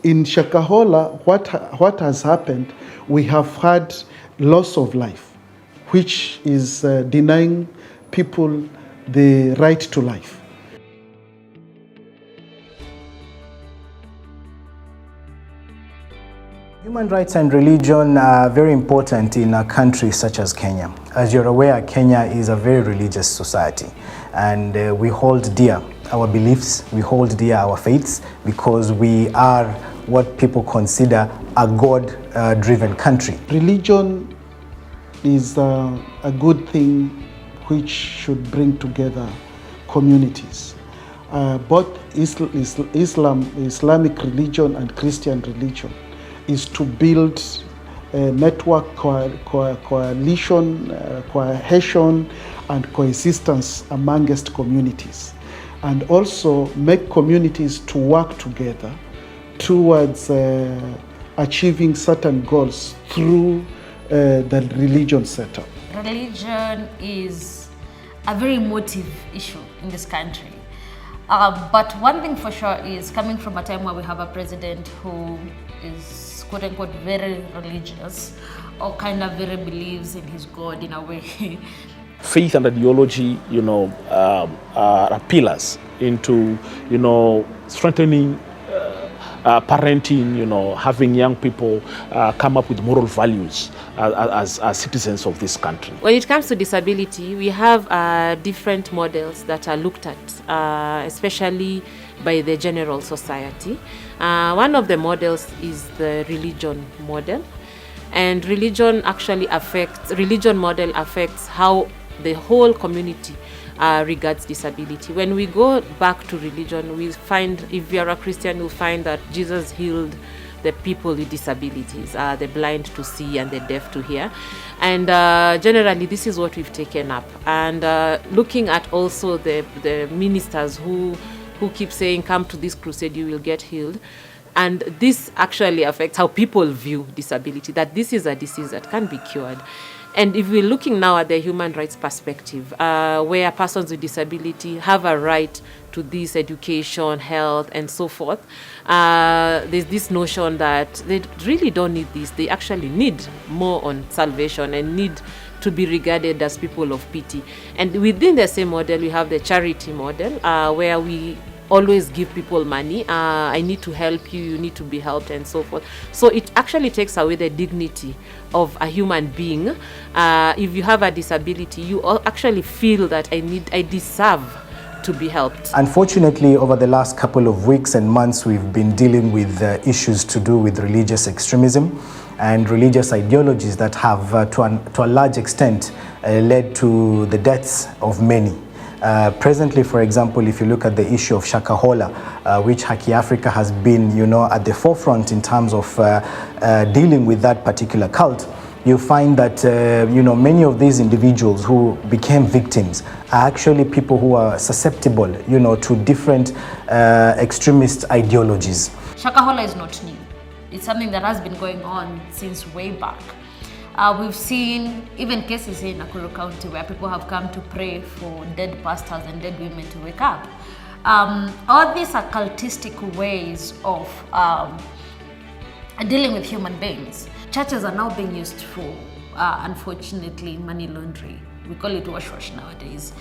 In Shakahola, what has happened, we have had loss of life, which is denying people the right to life. Human rights and religion are very important in a country such as Kenya. As you're aware, Kenya is a very religious society, and we hold dear our beliefs, we hold dear our faiths, because we are what people consider a God-driven country. Religion is a good thing which should bring together communities. Both Islamic religion and Christian religion is to build a network, coalition, cohesion, and coexistence amongst communities, and also make communities to work together towards achieving certain goals through the religion setup. Religion is a very emotive issue in this country. But one thing for sure is, coming from a time where we have a president who is quote unquote very religious, or kind of very believes in his God in a way. Faith and ideology, are pillars into, strengthening parenting, having young people come up with moral values as citizens of this country. When it comes to disability, we have different models that are looked at, especially by the general society. One of the models is the religion model, and religion model affects how the whole community regards disability. When we go back to religion, we find, if you are a Christian, you'll find that Jesus healed the people with disabilities, the blind to see and the deaf to hear. And generally, this is what we've taken up. And looking at also the ministers who keep saying, come to this crusade, you will get healed. And this actually affects how people view disability, that this is a disease that can be cured. And if we're looking now at the human rights perspective, where persons with disability have a right to this education, health, and so forth, there's this notion that they really don't need this. They actually need more on salvation and need to be regarded as people of pity. And within the same model, we have the charity model, where we always give people money. I need to help you, you need to be helped, and so forth. So it actually takes away the dignity of a human being. If you have a disability, you actually feel that I deserve to be helped. Unfortunately, over the last couple of weeks and months, we've been dealing with issues to do with religious extremism and religious ideologies that have, to a large extent, led to the deaths of many. Presently, for example, if you look at the issue of Shakahola, which Haki Africa has been, at the forefront in terms of dealing with that particular cult, you find that, many of these individuals who became victims are actually people who are susceptible, to different extremist ideologies. Shakahola is not new. It's something that has been going on since way back. We've seen even cases here in Nakuru County where people have come to pray for dead pastors and dead women to wake up. All these are cultistic ways of dealing with human beings. Churches are now being used for, unfortunately, money laundering. We call it wash nowadays.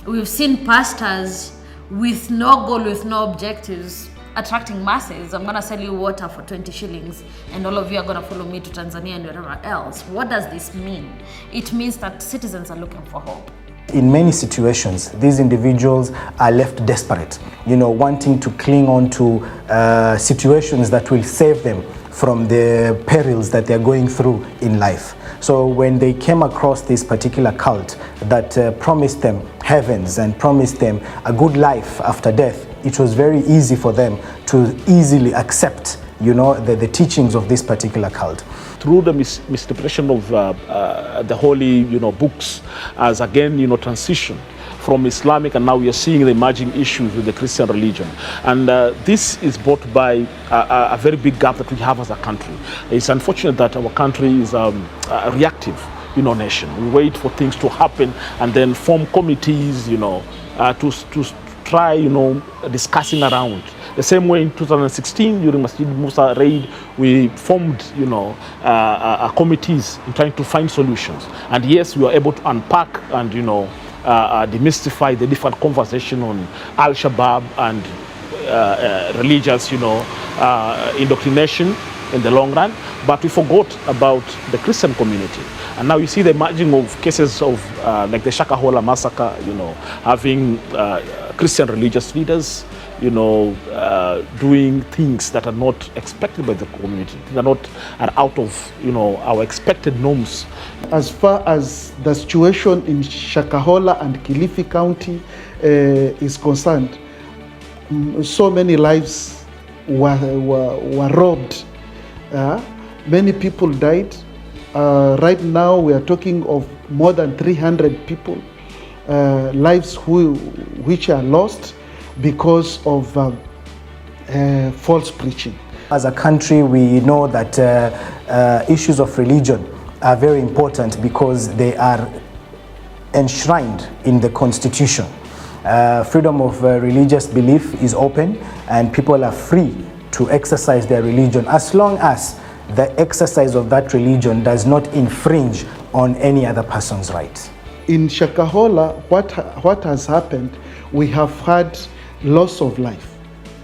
We've seen pastors with no goal, with no objectives, attracting masses. I'm gonna sell you water for 20 shillings and all of you are gonna follow me to Tanzania and wherever else. What does this mean? It means that citizens are looking for hope. In many situations, these individuals are left desperate, wanting to cling on to situations that will save them from the perils that they're going through in life. So when they came across this particular cult that promised them heavens and promised them a good life after death, it was very easy for them to easily accept, the teachings of this particular cult. Through the misinterpretation of the holy, books, as again, transition from Islamic, and now we are seeing the emerging issues with the Christian religion. And this is brought by a very big gap that we have as a country. It's unfortunate that our country is a reactive, nation. We wait for things to happen and then form committees, to try, discussing around. The same way in 2016 during Masjid Musa raid, we formed, committees in trying to find solutions. And yes, we were able to unpack and, demystify the different conversation on Al-Shabaab and religious, indoctrination in the long run, but we forgot about the Christian community. And now you see the emerging of cases of like the Shakahola massacre, having Christian religious leaders, doing things that are not expected by the community, that are out of, our expected norms. As far as the situation in Shakahola and Kilifi County is concerned, so many lives were robbed. Many people died. Right now we are talking of more than 300 people, lives which are lost because of false preaching. As a country, we know that issues of religion are very important because they are enshrined in the Constitution. Freedom of religious belief is open and people are free to exercise their religion as long as the exercise of that religion does not infringe on any other person's rights. In Shakahola, what has happened, we have had loss of life,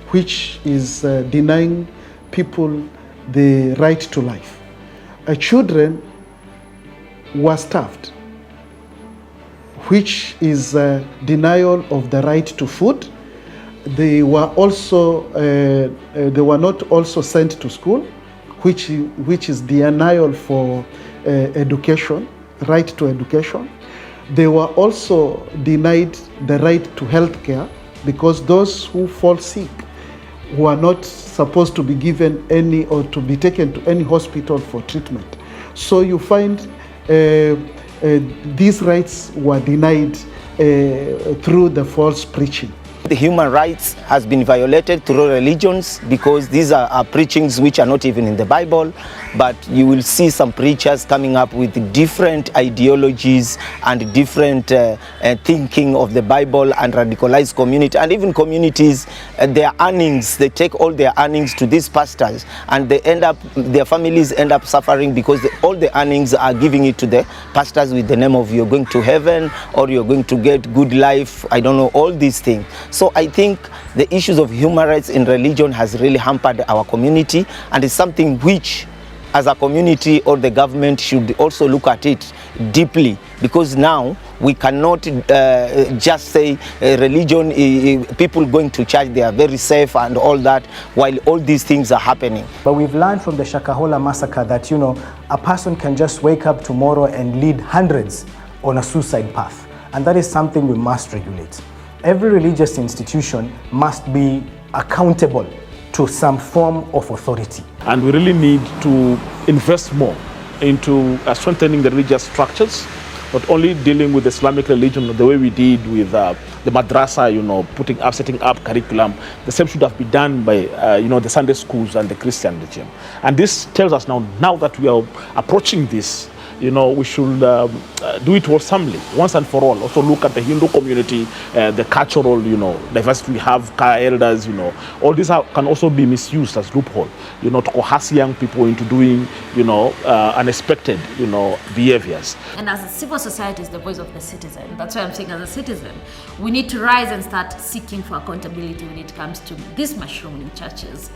which is denying people the right to life. Children were starved, which is denial of the right to food. They were not also sent to school, which is denial for education, right to education. They were also denied the right to health care because those who fall sick were not supposed to be given any or to be taken to any hospital for treatment. So you find these rights were denied through the false preaching. The human rights has been violated through religions because these are preachings which are not even in the Bible, but you will see some preachers coming up with different ideologies and different thinking of the Bible and radicalized community and even communities, their earnings, they take all their earnings to these pastors and their families end up suffering because all the earnings are giving it to the pastors with the name of you're going to heaven or you're going to get good life, I don't know, all these things. So I think the issues of human rights in religion has really hampered our community and is something which as a community or the government should also look at it deeply, because now we cannot just say religion, people going to church, they are very safe and all that, while all these things are happening. But we've learned from the Shakahola massacre that, a person can just wake up tomorrow and lead hundreds on a suicide path. And that is something we must regulate. Every religious institution must be accountable to some form of authority. And we really need to invest more into strengthening the religious structures, not only dealing with Islamic religion the way we did with the madrasa, setting up curriculum. The same should have been done by the Sunday schools and the Christian religion. And this tells us now that we are approaching this, we should do it wholesomely, once and for all. Also look at the Hindu community, the cultural, diversity we have, elders, all these can also be misused as loophole, to coerce young people into doing, unexpected, behaviors. And as a civil society is the voice of the citizen. That's why I'm saying as a citizen, we need to rise and start seeking for accountability when it comes to these mushrooming churches,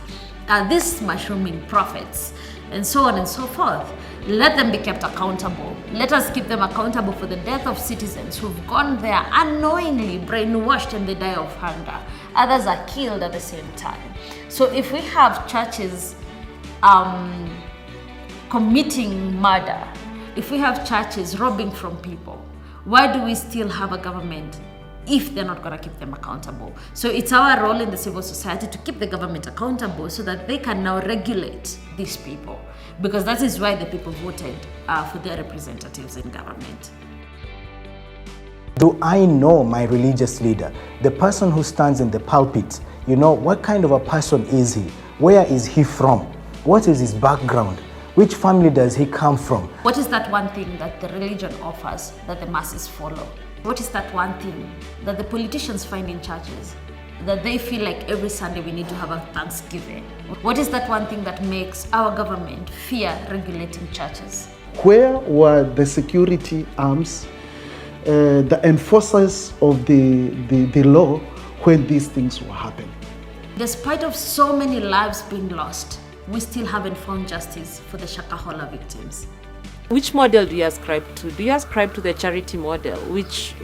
these mushrooming prophets, and so on and so forth. Let them be kept accountable. Let us keep them accountable for the death of citizens who've gone there unknowingly brainwashed and they die of hunger. Others are killed at the same time. So if we have churches committing murder, if we have churches robbing from people, why do we still have a government if they're not going to keep them accountable? So it's our role in the civil society to keep the government accountable so that they can now regulate these people, because that is why the people voted for their representatives in government. Do I know my religious leader? The person who stands in the pulpit, what kind of a person is he? Where is he from? What is his background? Which family does he come from? What is that one thing that the religion offers that the masses follow? What is that one thing that the politicians find in churches that they feel like every Sunday we need to have a Thanksgiving. What is that one thing that makes our government fear regulating churches? Where were the security arms, the enforcers of the law when these things were happening? Despite of so many lives being lost, we still haven't found justice for the Shakahola victims. Which model do you ascribe to? Do you ascribe to the charity model, which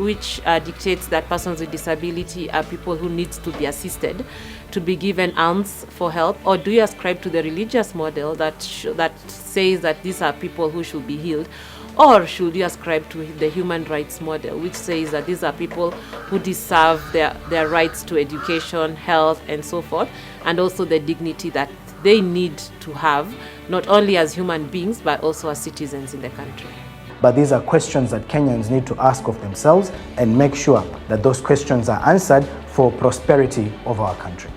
dictates that persons with disability are people who need to be assisted, to be given alms for help? Or do you ascribe to the religious model that says that these are people who should be healed? Or should you ascribe to the human rights model, which says that these are people who deserve their rights to education, health, and so forth, and also the dignity that they need to have, not only as human beings, but also as citizens in the country? But these are questions that Kenyans need to ask of themselves and make sure that those questions are answered for prosperity of our country.